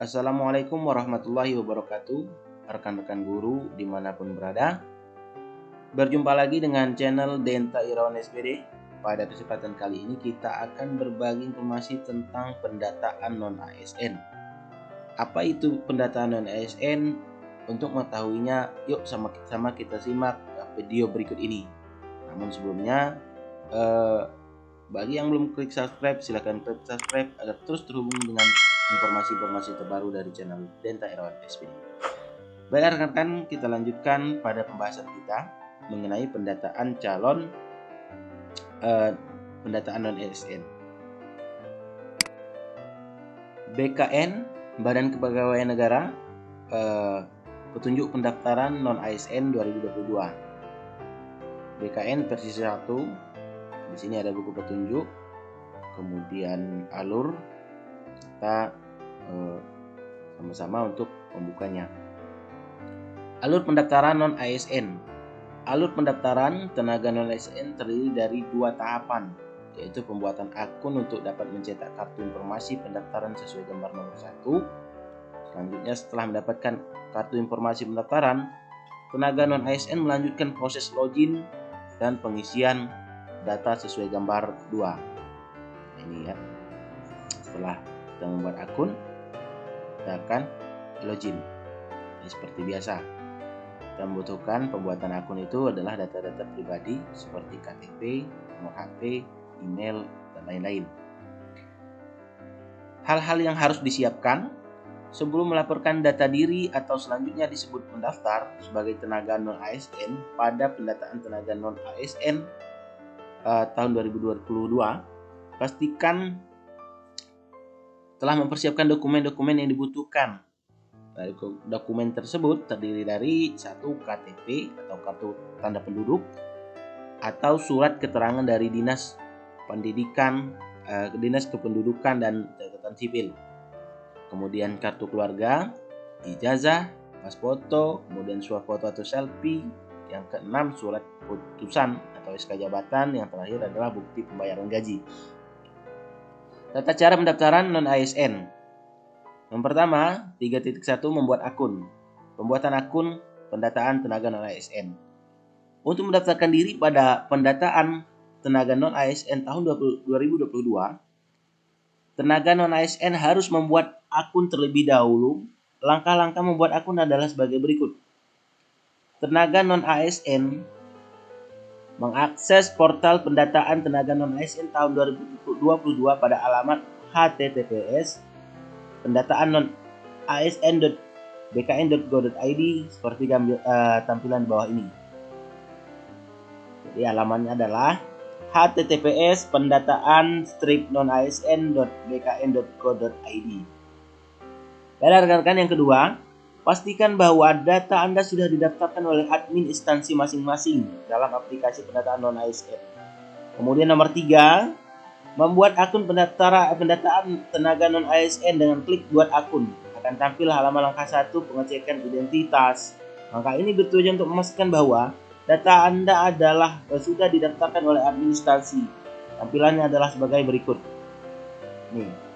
Assalamualaikum warahmatullahi wabarakatuh, rekan-rekan guru dimanapun berada. Berjumpa lagi dengan channel Denta Irawan SPD. Pada kesempatan kali ini kita akan berbagi informasi tentang pendataan non-ASN. Apa itu pendataan non-ASN? Untuk mengetahuinya, yuk sama-sama kita simak video berikut ini. Namun sebelumnya, bagi yang belum klik subscribe, silahkan klik subscribe agar terus terhubung dengan informasi-informasi terbaru dari channel Denta Irawan SPD. Baik rekan-rekan, kita lanjutkan pada pembahasan kita mengenai pendataan pendataan non-ASN. BKN, Badan Kepegawaian Negara, petunjuk pendaftaran non-ASN 2022. BKN versi 1. Di sini ada buku petunjuk, kemudian alur. Kita sama-sama untuk membukanya. Alur pendaftaran non-ASN. Alur pendaftaran tenaga non-ASN terdiri dari 2 tahapan, yaitu pembuatan akun untuk dapat mencetak kartu informasi pendaftaran sesuai gambar nomor 1. Selanjutnya, setelah mendapatkan kartu informasi pendaftaran, tenaga non-ASN melanjutkan proses login dan pengisian data sesuai gambar 2. Ini ya. Setelah kita membuat akun, kita akan login. Ini seperti biasa. Kita membutuhkan pembuatan akun itu adalah data-data pribadi seperti KTP, nomor HP, email, dan lain-lain. Hal-hal yang harus disiapkan sebelum melaporkan data diri atau selanjutnya disebut pendaftar sebagai tenaga non-ASN pada pendataan tenaga non-ASN tahun 2022, pastikan telah mempersiapkan dokumen-dokumen yang dibutuhkan. Dari dokumen tersebut terdiri dari 1. KTP atau kartu tanda penduduk atau surat keterangan dari Dinas Pendidikan, Dinas Kependudukan dan Catatan Sipil. Kemudian kartu keluarga, ijazah, pas foto, kemudian swafoto atau selfie. Yang keenam, surat putusan atau SK jabatan. Yang terakhir adalah bukti pembayaran gaji. Tata cara pendaftaran non-ASN. Yang pertama, 3.1 membuat akun. Pembuatan akun pendataan tenaga non-ASN. Untuk mendaftarkan diri pada pendataan tenaga non-ASN tahun 2022, tenaga non-ASN harus membuat akun terlebih dahulu. Langkah-langkah membuat akun adalah sebagai berikut. Tenaga non-ASN mengakses portal pendataan tenaga non-ASN tahun 2022 pada alamat https://pendataan non-asn.bkn.go.id seperti tampilan bawah ini. Jadi alamannya adalah https://pendataan-non-asn.bkn.go.id. Dan rekan-rekan, yang kedua, pastikan bahwa data Anda sudah didaftarkan oleh admin instansi masing-masing dalam aplikasi pendataan non-ASN. Kemudian nomor 3, membuat akun pendataan tenaga non-ASN dengan klik buat akun. Akan tampil halaman langkah 1 pengecekan identitas. Langkah ini bertujuan untuk memastikan bahwa data Anda sudah didaftarkan oleh admin instansi. Tampilannya adalah sebagai berikut. Nih.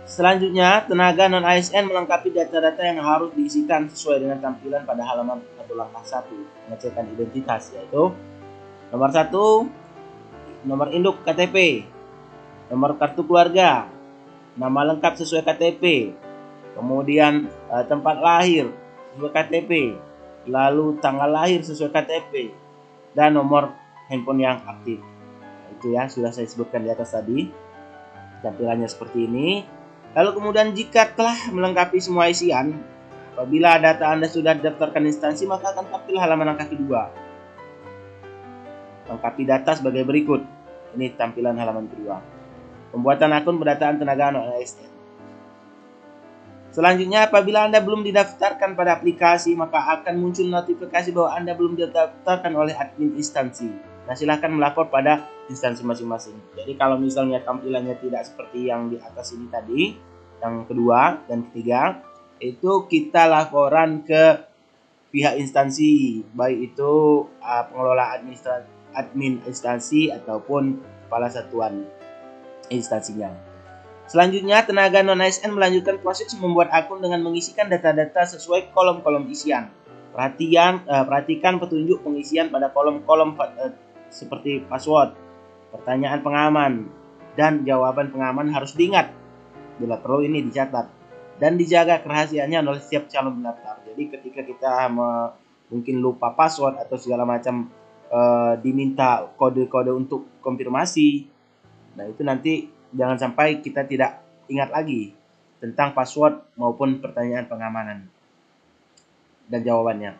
Selanjutnya, tenaga non-ASN melengkapi data-data yang harus diisikan sesuai dengan tampilan pada halaman atau langkah 1 pengecekan identitas, yaitu nomor 1, nomor induk KTP, nomor kartu keluarga, nama lengkap sesuai KTP, kemudian tempat lahir sesuai KTP, lalu tanggal lahir sesuai KTP, dan nomor handphone yang aktif. Itu ya, sudah saya sebutkan di atas tadi. Tampilannya seperti ini. Lalu kemudian jika telah melengkapi semua isian, apabila data Anda sudah didaftarkan instansi, maka akan tampil halaman langkah kedua. Lengkapi data sebagai berikut. Ini tampilan halaman kedua. Pembuatan akun pendataan tenaga non-ASN. Selanjutnya, apabila Anda belum didaftarkan pada aplikasi, maka akan muncul notifikasi bahwa Anda belum didaftarkan oleh admin instansi. Nah, silahkan melapor pada instansi masing-masing. Jadi kalau misalnya tampilannya tidak seperti yang di atas ini tadi, yang kedua dan ketiga, itu kita laporan ke pihak instansi, baik itu pengelola admin instansi ataupun kepala satuan instansinya. Selanjutnya, tenaga non-ASN melanjutkan proses membuat akun dengan mengisikan data-data sesuai kolom-kolom isian. Perhatikan petunjuk pengisian pada kolom-kolom seperti password, pertanyaan pengaman, dan jawaban pengaman harus diingat. Bila perlu ini dicatat dan dijaga kerahasiaannya oleh setiap calon pendaftar. Jadi ketika kita mungkin lupa password atau segala macam diminta kode-kode untuk konfirmasi, nah itu nanti jangan sampai kita tidak ingat lagi tentang password maupun pertanyaan pengamanan dan jawabannya.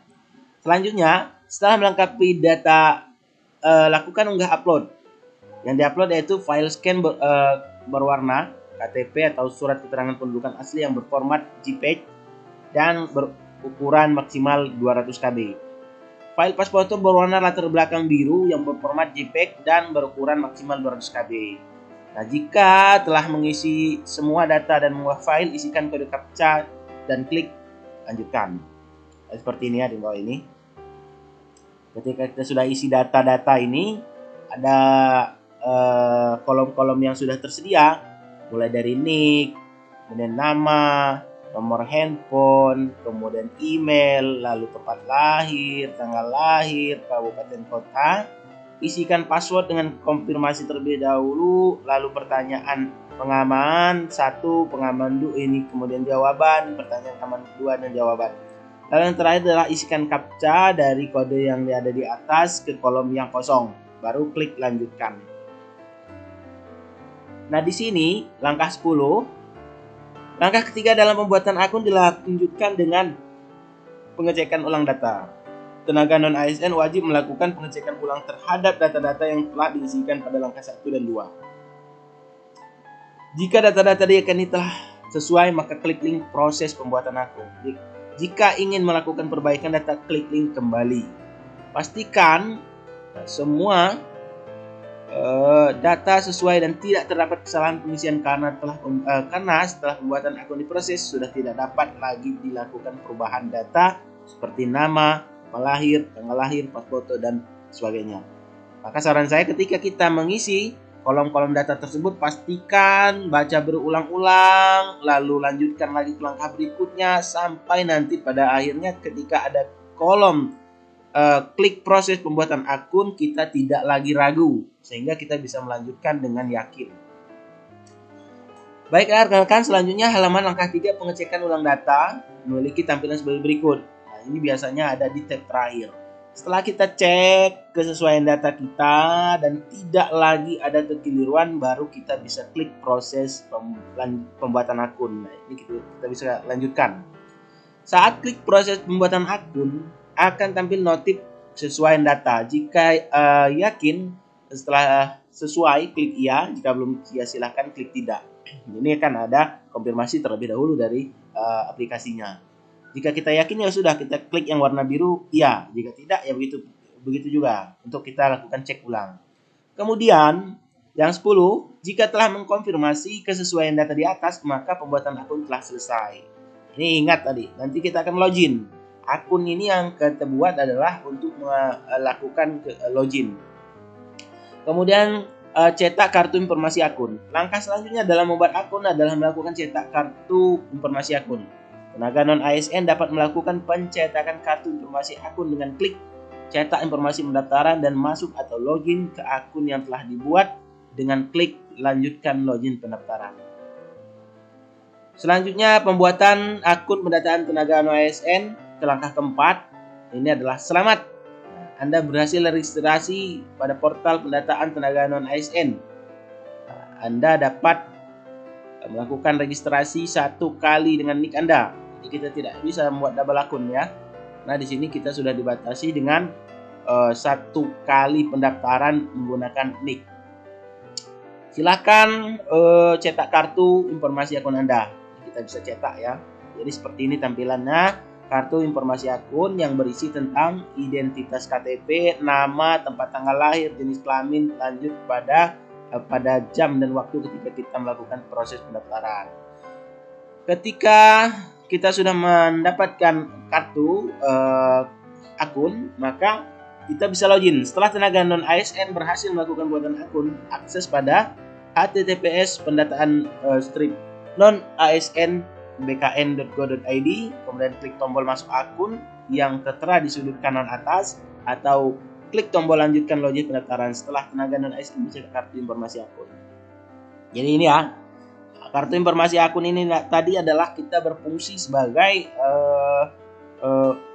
Selanjutnya, setelah melengkapi data, lakukan unggah upload. Yang diupload yaitu file scan berwarna KTP atau surat keterangan pendudukan asli yang berformat JPEG dan berukuran maksimal 200 KB. File pasporto berwarna latar belakang biru yang berformat JPEG dan berukuran maksimal 200 KB. Nah, jika telah mengisi semua data dan mengunggah file, isikan kode captcha dan klik lanjutkan. Nah, seperti ini ya di bawah ini. Ketika kita sudah isi data-data ini, ada kolom-kolom yang sudah tersedia, mulai dari nick, kemudian nama, nomor handphone, kemudian email, lalu tempat lahir, tanggal lahir, kabupaten kota. Isikan password dengan konfirmasi terlebih dahulu, lalu pertanyaan pengaman 1, pengaman 2 ini, kemudian jawaban, pertanyaan pengaman 2 dan jawaban. Lalu yang terakhir adalah isikan captcha dari kode yang ada di atas ke kolom yang kosong, baru klik lanjutkan. Nah, di sini langkah 10. Langkah ketiga dalam pembuatan akun dilanjutkan dengan pengecekan ulang data. Tenaga non-ASN wajib melakukan pengecekan ulang terhadap data-data yang telah diisikan pada langkah 1 dan 2. Jika data-data diyakini telah sesuai, maka klik link proses pembuatan akun. Jika ingin melakukan perbaikan data, klik link kembali. Pastikan semua data sesuai dan tidak terdapat kesalahan pengisian karena setelah pembuatan akun diproses sudah tidak dapat lagi dilakukan perubahan data seperti nama, lahir, tanggal lahir, pasporto dan sebagainya. Maka saran saya ketika kita mengisi kolom-kolom data tersebut, pastikan baca berulang-ulang, lalu lanjutkan lagi ke langkah berikutnya sampai nanti pada akhirnya ketika ada kolom klik proses pembuatan akun, kita tidak lagi ragu sehingga kita bisa melanjutkan dengan yakin. Baik rekan-rekan, selanjutnya halaman langkah 3 pengecekan ulang data memiliki tampilan sebagai berikut. Nah, ini biasanya ada di tab terakhir. Setelah kita cek kesesuaian data kita dan tidak lagi ada kekeliruan, baru kita bisa klik proses pembuatan akun. Nah, ini kita bisa lanjutkan. Saat klik proses pembuatan akun, akan tampil notif sesuaian data. Jika yakin setelah sesuai, klik iya. Jika belum ya silahkan klik tidak. Ini akan ada konfirmasi terlebih dahulu dari aplikasinya. Jika kita yakin ya sudah, kita klik yang warna biru iya. Jika tidak ya begitu juga untuk kita lakukan cek ulang. Kemudian yang 10, jika telah mengkonfirmasi kesesuaian data di atas, maka pembuatan akun telah selesai. Ini ingat tadi, nanti kita akan login. Akun ini yang kita buat adalah untuk melakukan login. Kemudian cetak kartu informasi akun. Langkah selanjutnya dalam membuat akun adalah melakukan cetak kartu informasi akun. Tenaga non-ASN dapat melakukan pencetakan kartu informasi akun dengan klik cetak informasi pendaftaran dan masuk atau login ke akun yang telah dibuat dengan klik lanjutkan login pendaftaran. Selanjutnya pembuatan akun pendataan tenaga non-ASN ke langkah keempat. Ini adalah selamat. Anda berhasil registrasi pada portal pendataan tenaga non-ASN. Anda dapat melakukan registrasi 1 kali dengan nick Anda. Jadi kita tidak bisa membuat double akun ya. Nah, di sini kita sudah dibatasi dengan 1 kali pendaftaran menggunakan nick. Silakan cetak kartu informasi akun Anda. Kita bisa cetak ya. Jadi seperti ini tampilannya, kartu informasi akun yang berisi tentang identitas KTP, nama, tempat tanggal lahir, jenis kelamin, lanjut pada jam dan waktu ketika kita melakukan proses pendaftaran. Ketika kita sudah mendapatkan kartu akun, maka kita bisa login. Setelah tenaga non-ASN berhasil melakukan pembuatan akun, akses pada https pendataan strip non asn bkn.go.id, kemudian klik tombol masuk akun yang tertera di sudut kanan atas, atau klik tombol lanjutkan login pendaftaran setelah tenaga non ASN mencetak kartu informasi akun. Jadi ini ya, kartu informasi akun ini tadi adalah kita berfungsi sebagai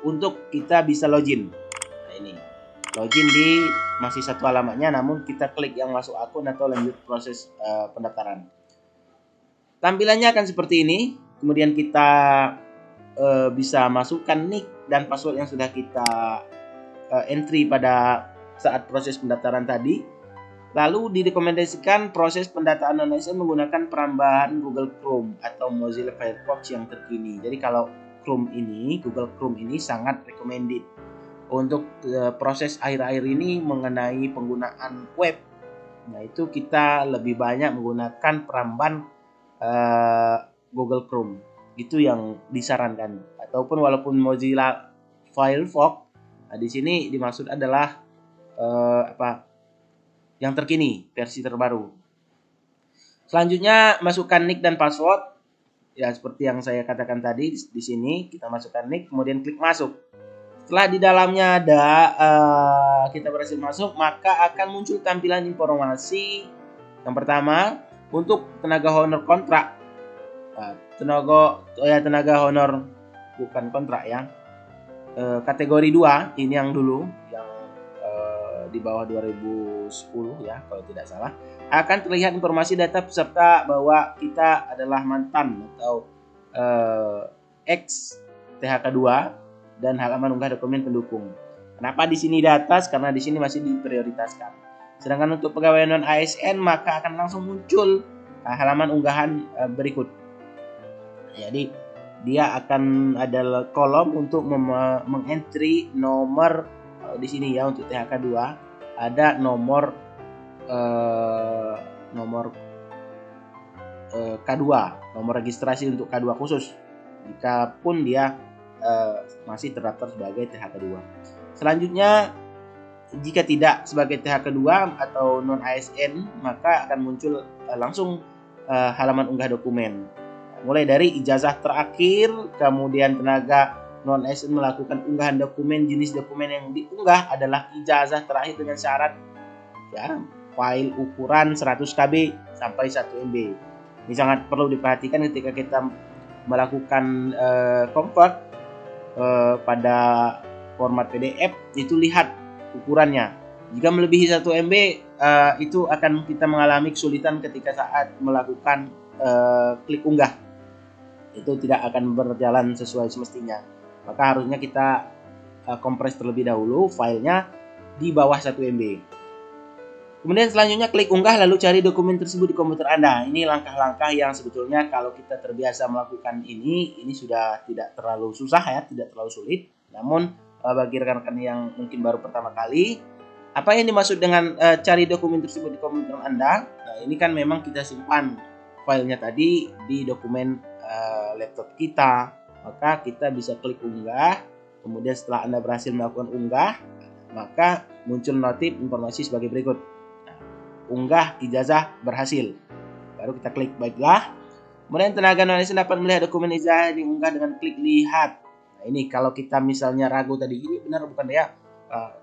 untuk kita bisa login. Nah ini login di masih satu alamatnya, namun kita klik yang masuk akun atau lanjut proses pendaftaran. Tampilannya akan seperti ini. Kemudian kita bisa masukkan nick dan password yang sudah kita entry pada saat proses pendaftaran tadi. Lalu direkomendasikan proses pendataan non-ASN menggunakan perambahan Google Chrome atau Mozilla Firefox yang terkini. Jadi kalau Google Chrome ini sangat recommended untuk proses akhir-akhir ini mengenai penggunaan web. Nah itu kita lebih banyak menggunakan perambahan Google Chrome, itu yang disarankan. Ataupun walaupun Mozilla Firefox, nah di sini dimaksud adalah yang terkini, versi terbaru. Selanjutnya masukkan nick dan password. Ya seperti yang saya katakan tadi, di sini kita masukkan nick, kemudian klik masuk. Setelah di dalamnya ada kita berhasil masuk, maka akan muncul tampilan informasi. Yang pertama, untuk tenaga honor kontrak. Tenaga honor bukan kontrak ya. Kategori 2 ini yang dulu yang di bawah 2010 ya kalau tidak salah, akan terlihat informasi data peserta bahwa kita adalah mantan atau ex THK 2 dan halaman unggah dokumen pendukung. Kenapa di sini di atas? Karena di sini masih diprioritaskan. Sedangkan untuk pegawai non ASN maka akan langsung muncul halaman unggahan berikut. Jadi dia akan ada kolom untuk mengentry nomor di sini ya. Untuk THK 2 ada nomor K2, nomor registrasi untuk K2 khusus jika pun dia masih terdaftar sebagai THK 2. Selanjutnya jika tidak sebagai THK 2 atau non ASN maka akan muncul langsung halaman unggah dokumen. Mulai dari ijazah terakhir, kemudian tenaga non ASN melakukan unggahan dokumen. Jenis dokumen yang diunggah adalah ijazah terakhir dengan syarat ya, file ukuran 100 KB sampai 1 MB. Ini sangat perlu diperhatikan ketika kita melakukan convert pada format PDF, itu lihat ukurannya. Jika melebihi 1 MB itu akan kita mengalami kesulitan ketika saat melakukan klik unggah. Itu tidak akan berjalan sesuai semestinya. Maka harusnya kita kompres terlebih dahulu filenya di bawah 1 MB. Kemudian selanjutnya klik unggah lalu cari dokumen tersebut di komputer Anda. Ini langkah-langkah yang sebetulnya kalau kita terbiasa melakukan ini sudah tidak terlalu susah ya, tidak terlalu sulit. Namun bagi rekan-rekan yang mungkin baru pertama kali, apa yang dimaksud dengan cari dokumen tersebut di komputer Anda? Nah, ini kan memang kita simpan filenya tadi di dokumen laptop kita, maka kita bisa klik unggah. Kemudian setelah Anda berhasil melakukan unggah, maka muncul notif informasi sebagai berikut. Unggah ijazah berhasil. Baru kita klik baiklah. Kemudian tenaga non ASN dapat melihat dokumen ijazah diunggah dengan klik lihat. Nah ini kalau kita misalnya ragu tadi ini benar bukan ya,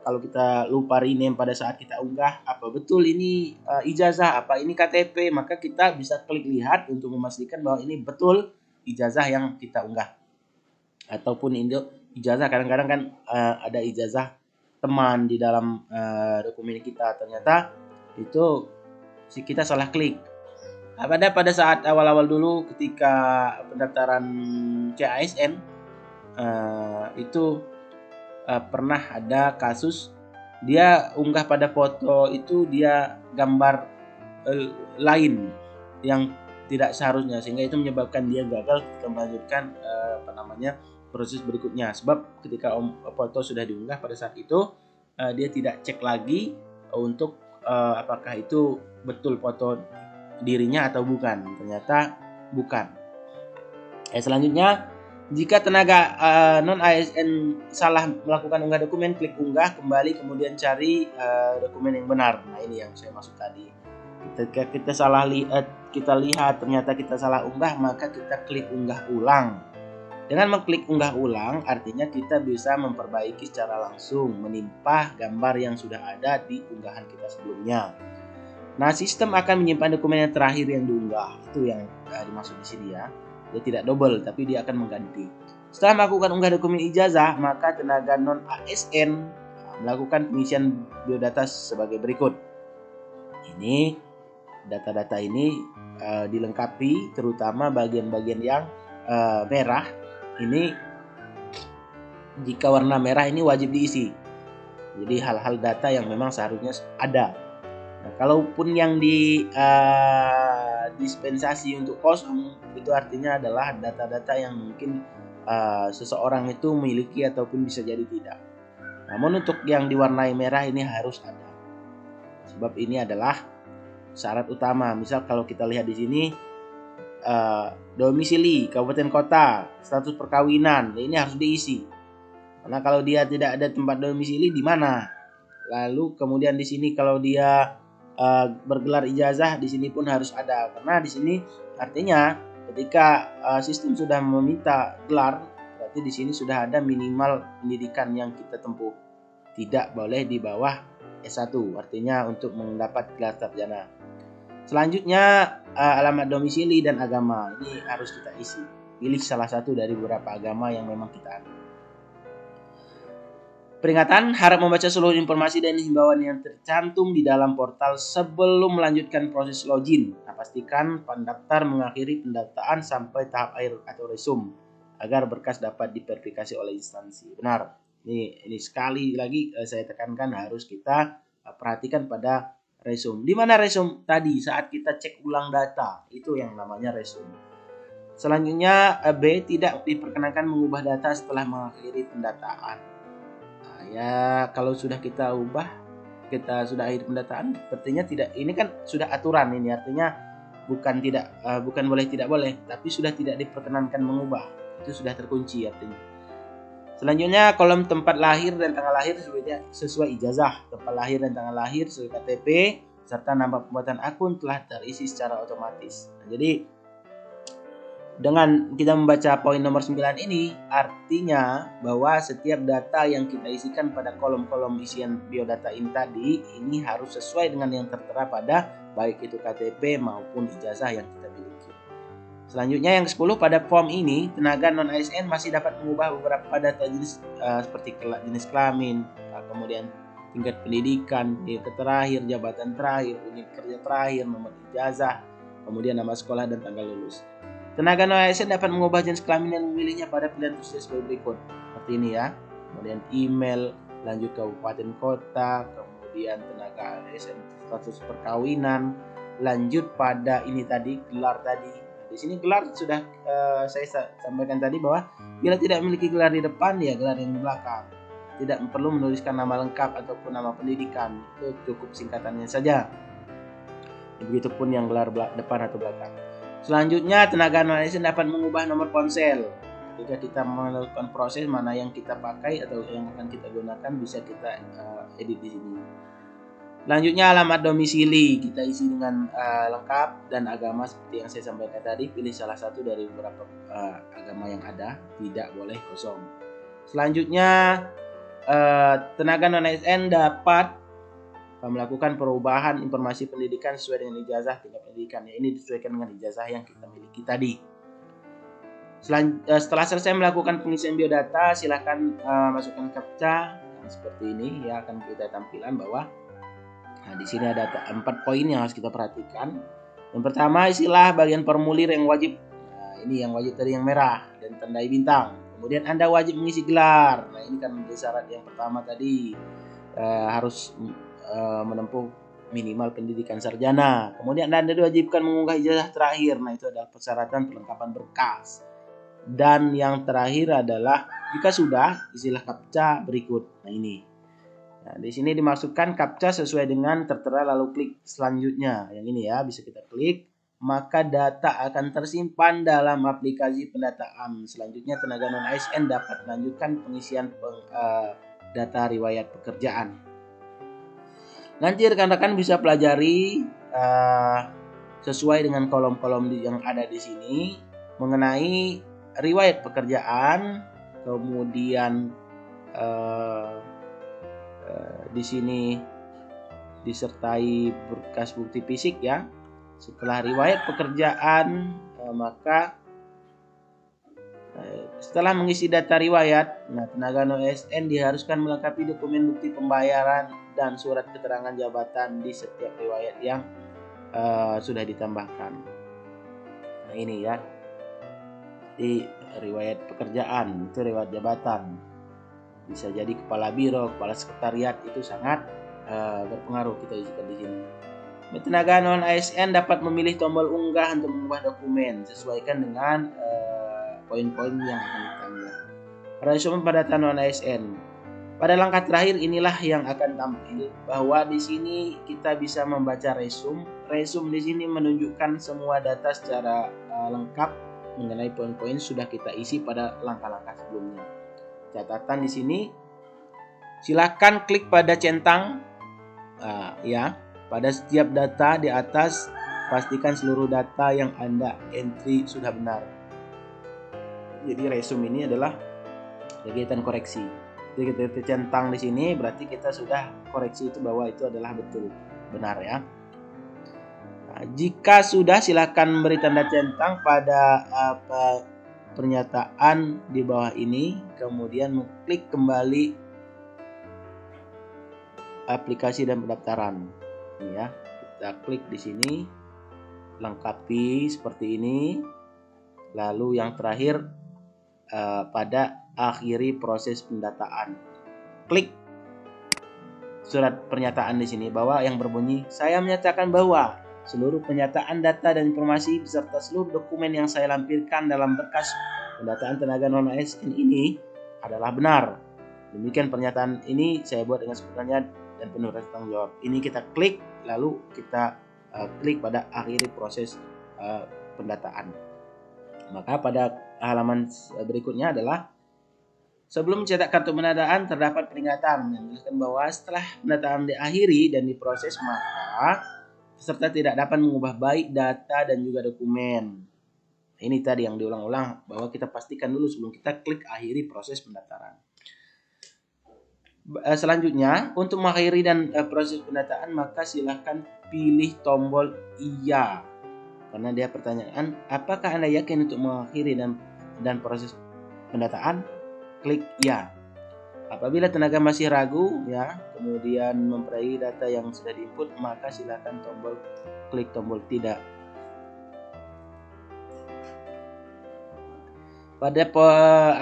kalau kita lupa rename pada saat kita unggah, apa betul ini ijazah, apa ini KTP, maka kita bisa klik lihat untuk memastikan bahwa ini betul ijazah yang kita unggah. Ataupun ijazah kadang-kadang kan ada ijazah teman di dalam dokumen kita, ternyata itu kita salah klik. Pada saat awal-awal dulu ketika pendaftaran CASN itu pernah ada kasus dia unggah pada foto itu dia gambar lain yang tidak seharusnya, sehingga itu menyebabkan dia gagal ketika melanjutkan proses berikutnya. Sebab ketika foto sudah diunggah pada saat itu dia tidak cek lagi untuk apakah itu betul foto dirinya atau bukan. Ternyata bukan. Selanjutnya, jika tenaga non ASN salah melakukan unggah dokumen, klik unggah kembali kemudian cari dokumen yang benar. Nah ini yang saya maksud tadi. Ketika kita lihat ternyata kita salah unggah, maka kita klik unggah ulang. Dengan mengklik unggah ulang, artinya kita bisa memperbaiki secara langsung, menimpa gambar yang sudah ada di unggahan kita sebelumnya. Nah, sistem akan menyimpan dokumen yang terakhir yang diunggah. Itu yang dimaksud di sini ya. Dia tidak double, tapi dia akan mengganti. Setelah melakukan unggah dokumen ijazah, maka tenaga non-ASN melakukan pengisian biodata sebagai berikut. Ini data-data ini dilengkapi, terutama bagian-bagian yang merah. Ini jika warna merah ini wajib diisi. Jadi hal-hal data yang memang seharusnya ada. Nah, kalaupun yang dispensasi untuk kosong, itu artinya adalah data-data yang mungkin seseorang itu memiliki ataupun bisa jadi tidak. Namun untuk yang diwarnai merah ini harus ada. Sebab ini adalah syarat utama. Misal kalau kita lihat di sini domisili, kabupaten kota, status perkawinan, ini harus diisi. Karena kalau dia tidak ada tempat domisili di mana? Lalu kemudian di sini kalau dia bergelar ijazah, di sini pun harus ada. Karena di sini artinya ketika sistem sudah meminta gelar, berarti di sini sudah ada minimal pendidikan yang kita tempuh. Tidak boleh di bawah S1, artinya untuk mendapat gelar sarjana. Selanjutnya alamat domisili dan agama, ini harus kita isi. Pilih salah satu dari beberapa agama yang memang kita ambil. Peringatan, harap membaca seluruh informasi dan himbauan yang tercantum di dalam portal sebelum melanjutkan proses login. Nah, pastikan pendaftar mengakhiri pendataan sampai tahap akhir atau resume agar berkas dapat diverifikasi oleh instansi. Benar. Ini sekali lagi saya tekankan harus kita perhatikan pada resume. Di mana resume tadi saat kita cek ulang data, itu yang namanya resume. Selanjutnya B, tidak diperkenankan mengubah data setelah mengakhiri pendataan. Nah, ya kalau sudah kita ubah, kita sudah akhir pendataan, artinya tidak. Ini kan sudah aturan ini, artinya bukan boleh tidak boleh, tapi sudah tidak diperkenankan mengubah. Itu sudah terkunci artinya. Selanjutnya kolom tempat lahir dan tanggal lahir sesuai ijazah, tempat lahir dan tanggal lahir sesuai KTP, serta nama pembuatan akun telah terisi secara otomatis. Nah, jadi dengan kita membaca poin nomor 9 ini, artinya bahwa setiap data yang kita isikan pada kolom-kolom isian biodata ini tadi, ini harus sesuai dengan yang tertera pada baik itu KTP maupun ijazah yang kita miliki. Selanjutnya yang ke-10, pada form ini tenaga non-ASN masih dapat mengubah beberapa data jenis seperti jenis kelamin, kemudian tingkat pendidikan, tingkat terakhir, jabatan terakhir, unit kerja terakhir, nomor ijazah, kemudian nama sekolah dan tanggal lulus. Tenaga non-ASN dapat mengubah jenis kelamin yang memilihnya pada pilihan tertulis sebagai berikut. Seperti ini ya. Kemudian email, lanjut kabupaten kota, kemudian tenaga ASN status perkawinan, lanjut pada ini tadi gelar tadi. Di sini gelar sudah saya sampaikan tadi bahwa bila tidak memiliki gelar di depan, ya gelar yang di belakang. Tidak perlu menuliskan nama lengkap ataupun nama pendidikan, itu cukup singkatannya saja. Begitupun yang gelar depan atau belakang. Selanjutnya tenaga non-ASN dapat mengubah nomor ponsel. Ketika kita melakukan proses mana yang kita pakai atau yang akan kita gunakan, bisa kita edit di sini. Selanjutnya alamat domisili kita isi dengan lengkap, dan agama seperti yang saya sampaikan tadi, pilih salah satu dari beberapa agama yang ada, tidak boleh kosong. Selanjutnya tenaga non-ASN dapat melakukan perubahan informasi pendidikan sesuai dengan ijazah tingkat pendidikan. Ini disesuaikan dengan ijazah yang kita miliki tadi. Setelah selesai melakukan pengisian biodata, silakan masukkan captcha seperti ini ya, akan kita tampilan bahwa di sini ada 4 poin yang harus kita perhatikan. Yang pertama, isilah bagian formulir yang wajib. Nah, ini yang wajib tadi yang merah dan tandai bintang. Kemudian Anda wajib mengisi gelar. Nah, ini kan syarat yang pertama tadi, harus menempuh minimal pendidikan sarjana. Kemudian Anda diwajibkan mengunggah ijazah terakhir. Nah, itu adalah persyaratan perlengkapan berkas. Dan yang terakhir adalah jika sudah, isilah captcha berikut. Nah, ini. Nah, di sini dimasukkan captcha sesuai dengan tertera, lalu klik selanjutnya. Yang ini ya, bisa kita klik, maka data akan tersimpan dalam aplikasi pendataan. Selanjutnya tenaga non-ASN dapat melanjutkan pengisian data riwayat pekerjaan. Nanti rekan-rekan bisa pelajari sesuai dengan kolom-kolom yang ada di sini mengenai riwayat pekerjaan, kemudian di sini disertai berkas bukti fisik ya. Setelah riwayat pekerjaan, maka setelah mengisi data riwayat, tenaga non-ASN diharuskan melengkapi dokumen bukti pembayaran dan surat keterangan jabatan di setiap riwayat yang sudah ditambahkan. Nah ini ya, di riwayat pekerjaan itu riwayat jabatan. Bisa jadi kepala biro, kepala sekretariat, itu sangat berpengaruh kita isikan di sini. Tenaga non ASN dapat memilih tombol unggah untuk mengubah dokumen sesuaikan dengan poin-poin yang akan ditambah. Resume pada data non ASN. Pada langkah terakhir inilah yang akan tampil bahwa di sini kita bisa membaca resume. Resume di sini menunjukkan semua data secara lengkap mengenai poin-poin sudah kita isi pada langkah-langkah sebelumnya. Catatan di sini, silakan klik pada centang ya pada setiap data di atas. Pastikan seluruh data yang Anda entry sudah benar. Jadi resume ini adalah kegiatan koreksi. Jadi kita centang di sini berarti kita sudah koreksi itu bahwa itu adalah betul benar ya. Nah, jika sudah silakan beri tanda centang pada pernyataan di bawah ini, kemudian mengklik kembali aplikasi dan pendaftaran. Ini ya, kita klik di sini, lengkapi seperti ini. Lalu yang terakhir pada akhiri proses pendataan. Klik surat pernyataan di sini bahwa yang berbunyi, saya menyatakan bahwa seluruh pernyataan data dan informasi beserta seluruh dokumen yang saya lampirkan dalam berkas pendataan tenaga non ASN ini adalah benar. Demikian pernyataan ini saya buat dengan sebenarnya dan penuh rasa tanggung jawab. Ini kita klik, lalu kita klik pada akhiri proses pendataan. Maka pada halaman berikutnya adalah sebelum cetak kartu pendataan terdapat peringatan yang menjelaskan bahwa setelah pendataan diakhiri dan diproses maka peserta tidak dapat mengubah baik data dan juga dokumen. Ini tadi yang diulang-ulang bahwa kita pastikan dulu sebelum kita klik akhiri proses pendaftaran. Selanjutnya untuk mengakhiri dan proses pendataan maka silahkan pilih tombol iya. Karena dia pertanyaan, apakah Anda yakin untuk mengakhiri dan proses pendataan? Klik ya. Apabila tenaga masih ragu ya, kemudian memperoleh data yang sudah diinput, maka silakan klik tombol tidak. Pada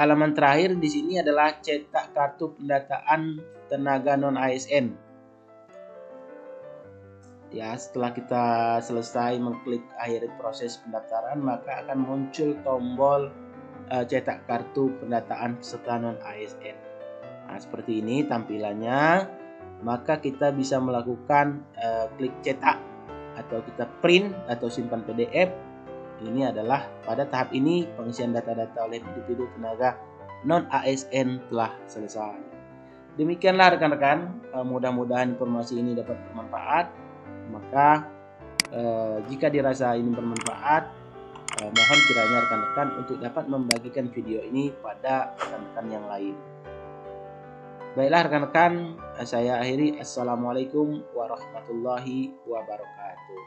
halaman terakhir di sini adalah cetak kartu pendataan tenaga non ASN. Ya, setelah kita selesai mengklik akhir proses pendaftaran, maka akan muncul tombol cetak kartu pendataan peserta non ASN. Nah, seperti ini tampilannya. Maka kita bisa melakukan klik cetak atau kita print atau simpan PDF. Ini adalah pada tahap ini pengisian data-data oleh individu tenaga non ASN telah selesai. Demikianlah rekan-rekan, mudah-mudahan informasi ini dapat bermanfaat. Maka jika dirasa ini bermanfaat, mohon kiranya rekan-rekan untuk dapat membagikan video ini pada rekan-rekan yang lain. Baiklah rekan-rekan, saya akhiri. Assalamualaikum warahmatullahi wabarakatuh.